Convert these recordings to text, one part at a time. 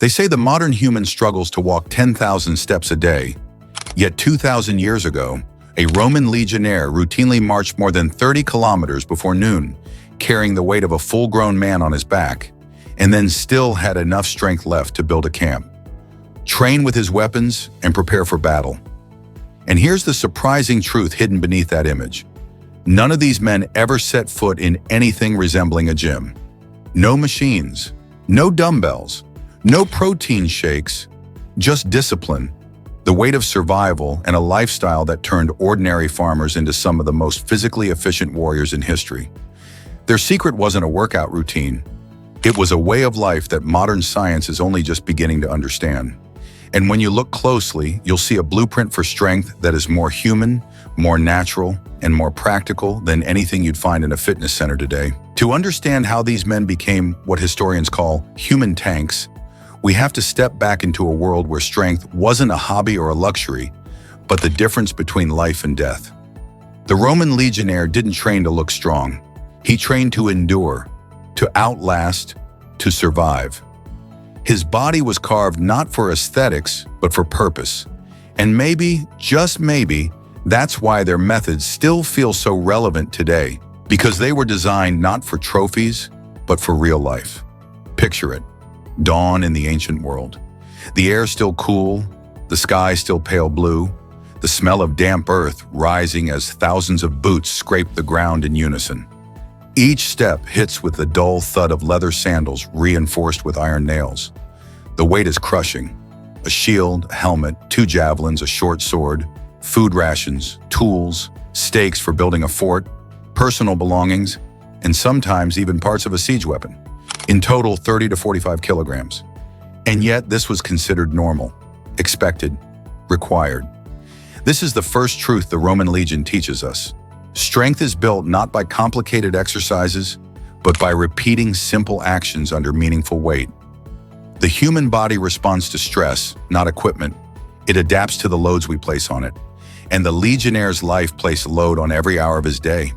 They say the modern human struggles to walk 10,000 steps a day, yet 2,000 years ago, a Roman legionnaire routinely marched more than 30 kilometers before noon, carrying the weight of a full-grown man on his back, and then still had enough strength left to build a camp, train with his weapons, and prepare for battle. And here's the surprising truth hidden beneath that image. None of these men ever set foot in anything resembling a gym. No machines, no dumbbells, no protein shakes, just discipline, the weight of survival, and a lifestyle that turned ordinary farmers into some of the most physically efficient warriors in history. Their secret wasn't a workout routine. It was a way of life that modern science is only just beginning to understand. And when you look closely, you'll see a blueprint for strength that is more human, more natural, and more practical than anything you'd find in a fitness center today. To understand how these men became what historians call human tanks, we have to step back into a world where strength wasn't a hobby or a luxury, but the difference between life and death. The Roman legionnaire didn't train to look strong. He trained to endure, to outlast, to survive. His body was carved not for aesthetics, but for purpose. And maybe, just maybe, that's why their methods still feel so relevant today, because they were designed not for trophies, but for real life. Picture it. Dawn in the ancient world. The air still cool, the sky still pale blue, the smell of damp earth rising as thousands of boots scrape the ground in unison. Each step hits with the dull thud of leather sandals reinforced with iron nails. The weight is crushing. A shield, a helmet, 2 javelins, a short sword, food rations, tools, stakes for building a fort, personal belongings, and sometimes even parts of a siege weapon. In total, 30 to 45 kilograms. And yet, this was considered normal, expected, required. This is the first truth the Roman legion teaches us. Strength is built not by complicated exercises, but by repeating simple actions under meaningful weight. The human body responds to stress, not equipment. It adapts to the loads we place on it. And the legionnaire's life placed load on every hour of his day.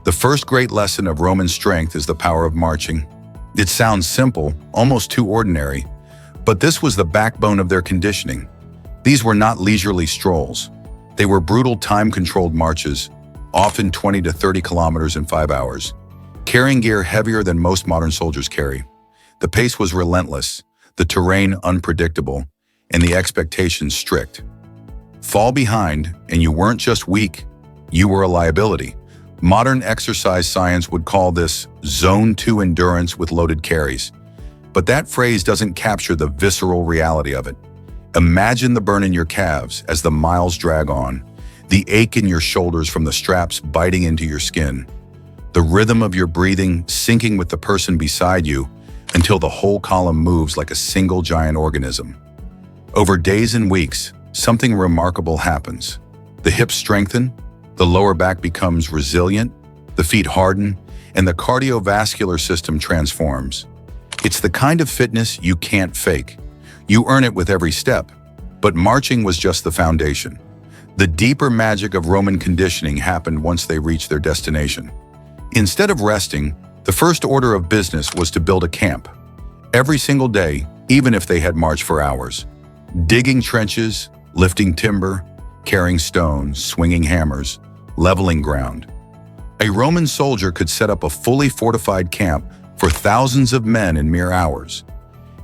The first great lesson of Roman strength is the power of marching. It sounds simple, almost too ordinary, but this was the backbone of their conditioning. These were not leisurely strolls. They were brutal time-controlled marches, often 20 to 30 kilometers in 5 hours, carrying gear heavier than most modern soldiers carry. The pace was relentless, the terrain unpredictable, and the expectations strict. Fall behind, and you weren't just weak, you were a liability. Modern exercise science would call this Zone 2 endurance with loaded carries. But that phrase doesn't capture the visceral reality of it. Imagine the burn in your calves as the miles drag on, the ache in your shoulders from the straps biting into your skin, the rhythm of your breathing syncing with the person beside you until the whole column moves like a single giant organism. Over days and weeks, something remarkable happens. The hips strengthen, the lower back becomes resilient, the feet harden, and the cardiovascular system transforms. It's the kind of fitness you can't fake. You earn it with every step. But marching was just the foundation. The deeper magic of Roman conditioning happened once they reached their destination. Instead of resting, the first order of business was to build a camp. Every single day, even if they had marched for hours. Digging trenches, lifting timber, carrying stones, swinging hammers, leveling ground. A Roman soldier could set up a fully fortified camp for thousands of men in mere hours.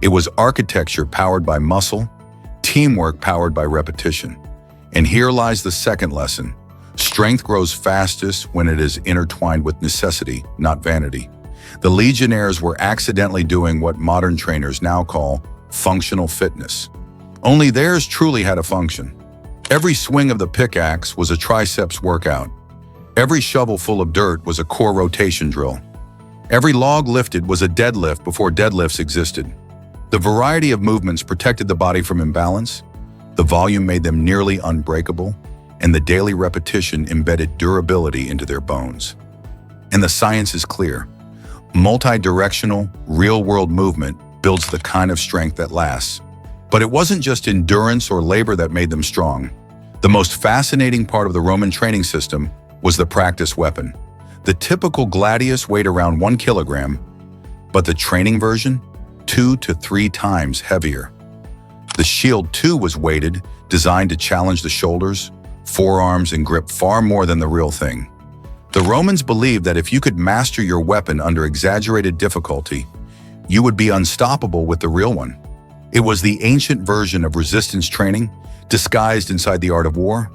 It was architecture powered by muscle, teamwork powered by repetition. And here lies the second lesson. Strength grows fastest when it is intertwined with necessity, not vanity. The legionnaires were accidentally doing what modern trainers now call functional fitness. Only theirs truly had a function. Every swing of the pickaxe was a triceps workout. Every shovel full of dirt was a core rotation drill. Every log lifted was a deadlift before deadlifts existed. The variety of movements protected the body from imbalance, the volume made them nearly unbreakable, and the daily repetition embedded durability into their bones. And the science is clear. Multi-directional, real-world movement builds the kind of strength that lasts. But it wasn't just endurance or labor that made them strong. The most fascinating part of the Roman training system was the practice weapon. The typical gladius weighed around 1 kilogram, but the training version? 2 to 3 times heavier. The shield too was weighted, designed to challenge the shoulders, forearms, and grip far more than the real thing. The Romans believed that if you could master your weapon under exaggerated difficulty, you would be unstoppable with the real one. It was the ancient version of resistance training, disguised inside the art of war.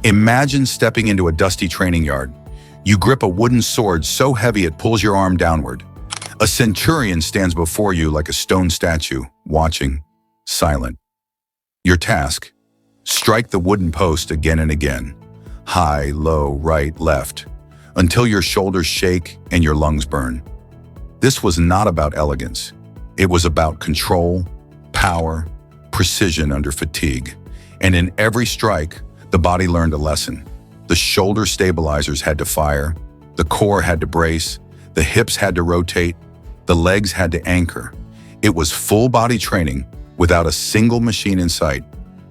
Imagine stepping into a dusty training yard. You grip a wooden sword so heavy it pulls your arm downward. A centurion stands before you like a stone statue, watching, silent. Your task: strike the wooden post again and again, high, low, right, left, until your shoulders shake and your lungs burn. This was not about elegance. It was about control, power, precision under fatigue. And in every strike, the body learned a lesson. The shoulder stabilizers had to fire, the core had to brace, the hips had to rotate, the legs had to anchor. It was full body training without a single machine in sight.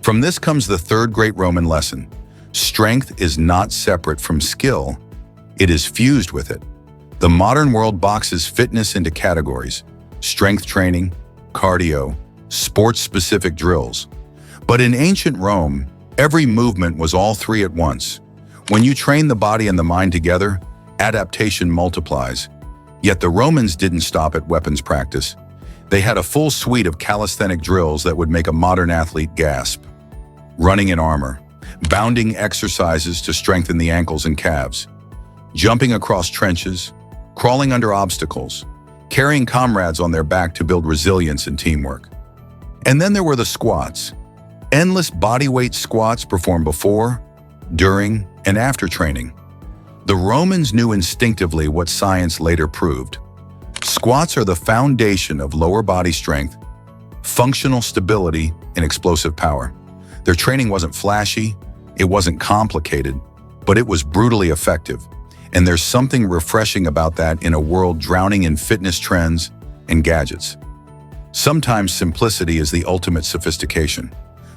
From this comes the third great Roman lesson. Strength is not separate from skill, it is fused with it. The modern world boxes fitness into categories: strength training, cardio, sports-specific drills. But in ancient Rome, every movement was all three at once. When you train the body and the mind together, adaptation multiplies. Yet the Romans didn't stop at weapons practice. They had a full suite of calisthenic drills that would make a modern athlete gasp. Running in armor, bounding exercises to strengthen the ankles and calves, jumping across trenches, crawling under obstacles, carrying comrades on their back to build resilience and teamwork. And then there were the squats. Endless bodyweight squats performed before, during, and after training. The Romans knew instinctively what science later proved. Squats are the foundation of lower body strength, functional stability, and explosive power. Their training wasn't flashy, it wasn't complicated, but it was brutally effective. And there's something refreshing about that in a world drowning in fitness trends and gadgets. Sometimes simplicity is the ultimate sophistication.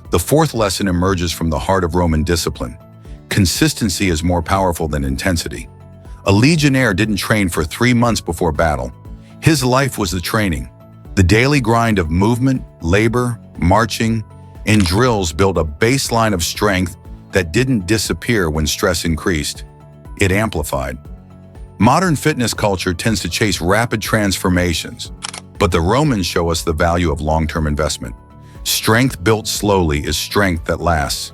The fourth lesson emerges from the heart of Roman discipline. Consistency is more powerful than intensity. A legionnaire didn't train for 3 months before battle. His life was the training. The daily grind of movement, labor, marching, and drills built a baseline of strength that didn't disappear when stress increased. It amplified. Modern fitness culture tends to chase rapid transformations, but the Romans show us the value of long-term investment. Strength built slowly is strength that lasts.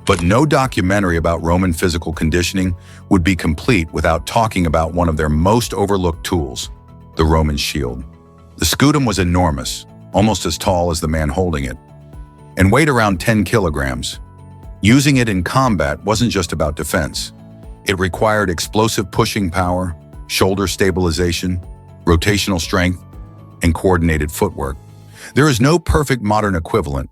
But no documentary about Roman physical conditioning would be complete without talking about one of their most overlooked tools, the Roman shield. The scutum was enormous, almost as tall as the man holding it, and weighed around 10 kilograms. Using it in combat wasn't just about defense. It required explosive pushing power, shoulder stabilization, rotational strength, and coordinated footwork. There is no perfect modern equivalent.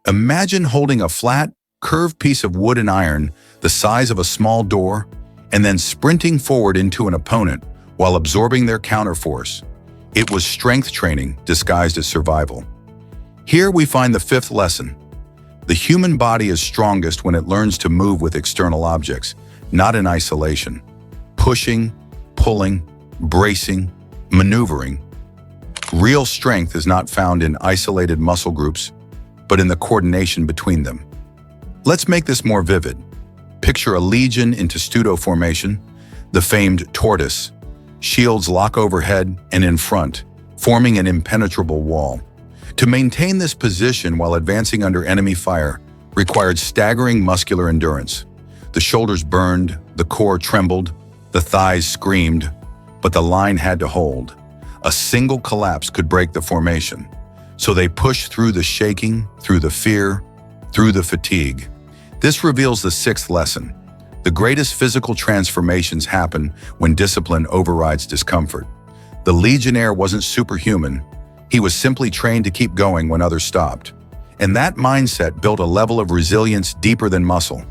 Imagine holding a flat, curved piece of wood and iron the size of a small door and then sprinting forward into an opponent while absorbing their counterforce. It was strength training disguised as survival. Here we find the fifth lesson. The human body is strongest when it learns to move with external objects, not in isolation. Pushing, pulling, bracing, maneuvering. Real strength is not found in isolated muscle groups, but in the coordination between them. Let's make this more vivid. Picture a legion in testudo formation, the famed tortoise. Shields lock overhead and in front, forming an impenetrable wall. To maintain this position while advancing under enemy fire required staggering muscular endurance. The shoulders burned, the core trembled, the thighs screamed, but the line had to hold. A single collapse could break the formation. So they pushed through the shaking, through the fear, through the fatigue. This reveals the sixth lesson. The greatest physical transformations happen when discipline overrides discomfort. The legionnaire wasn't superhuman. He was simply trained to keep going when others stopped. And that mindset built a level of resilience deeper than muscle.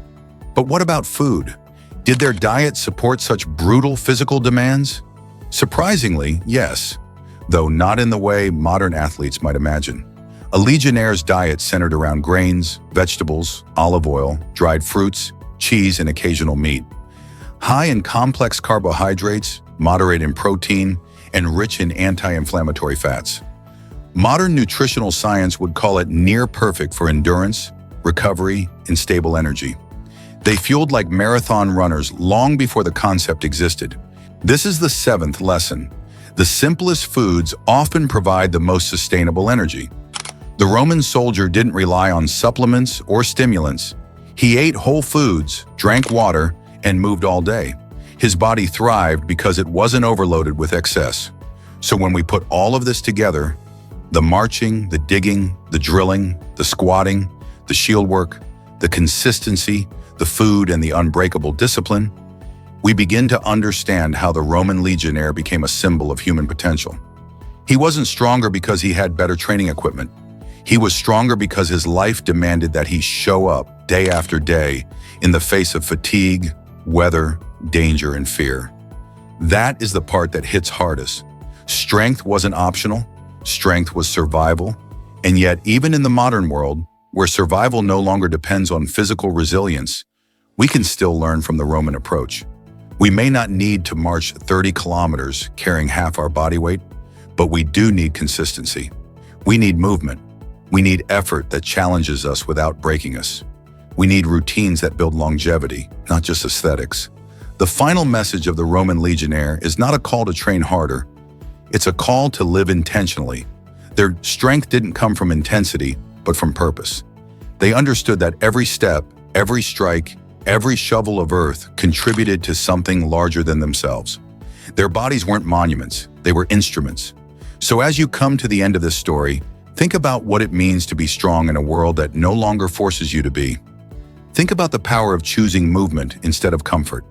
But what about food? Did their diet support such brutal physical demands? Surprisingly, yes, though not in the way modern athletes might imagine. A legionnaire's diet centered around grains, vegetables, olive oil, dried fruits, cheese, and occasional meat. High in complex carbohydrates, moderate in protein, and rich in anti-inflammatory fats. Modern nutritional science would call it near perfect for endurance, recovery, and stable energy. They fueled like marathon runners long before the concept existed. This is the seventh lesson. The simplest foods often provide the most sustainable energy. The Roman soldier didn't rely on supplements or stimulants. He ate whole foods, drank water, and moved all day. His body thrived because it wasn't overloaded with excess. So when we put all of this together, the marching, the digging, the drilling, the squatting, the shield work, the consistency, the food, and the unbreakable discipline, we begin to understand how the Roman legionnaire became a symbol of human potential. He wasn't stronger because he had better training equipment. He was stronger because his life demanded that he show up day after day in the face of fatigue, weather, danger, and fear. That is the part that hits hardest. Strength wasn't optional. Strength was survival. And yet, even in the modern world, where survival no longer depends on physical resilience, we can still learn from the Roman approach. We may not need to march 30 kilometers carrying half our body weight, but we do need consistency. We need movement. We need effort that challenges us without breaking us. We need routines that build longevity, not just aesthetics. The final message of the Roman legionnaire is not a call to train harder. It's a call to live intentionally. Their strength didn't come from intensity, but from purpose. They understood that every step, every strike, every shovel of earth contributed to something larger than themselves. Their bodies weren't monuments, they were instruments. So as you come to the end of this story, think about what it means to be strong in a world that no longer forces you to be. Think about the power of choosing movement instead of comfort.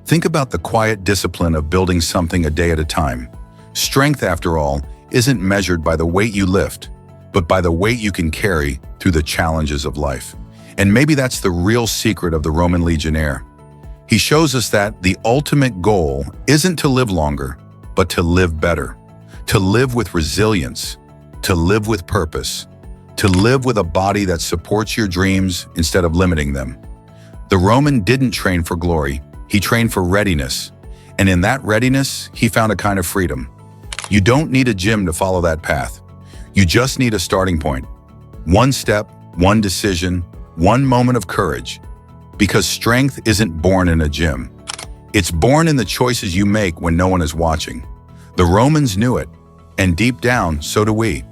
Think about the quiet discipline of building something a day at a time. Strength, after all, isn't measured by the weight you lift, but by the weight you can carry through the challenges of life. And maybe that's the real secret of the Roman legionnaire. He shows us that the ultimate goal isn't to live longer, but to live better, to live with resilience, to live with purpose, to live with a body that supports your dreams instead of limiting them. The Roman didn't train for glory, he trained for readiness. And in that readiness, he found a kind of freedom. You don't need a gym to follow that path. You just need a starting point. One step, one decision, one moment of courage. Because strength isn't born in a gym. It's born in the choices you make when no one is watching. The Romans knew it, and deep down, so do we.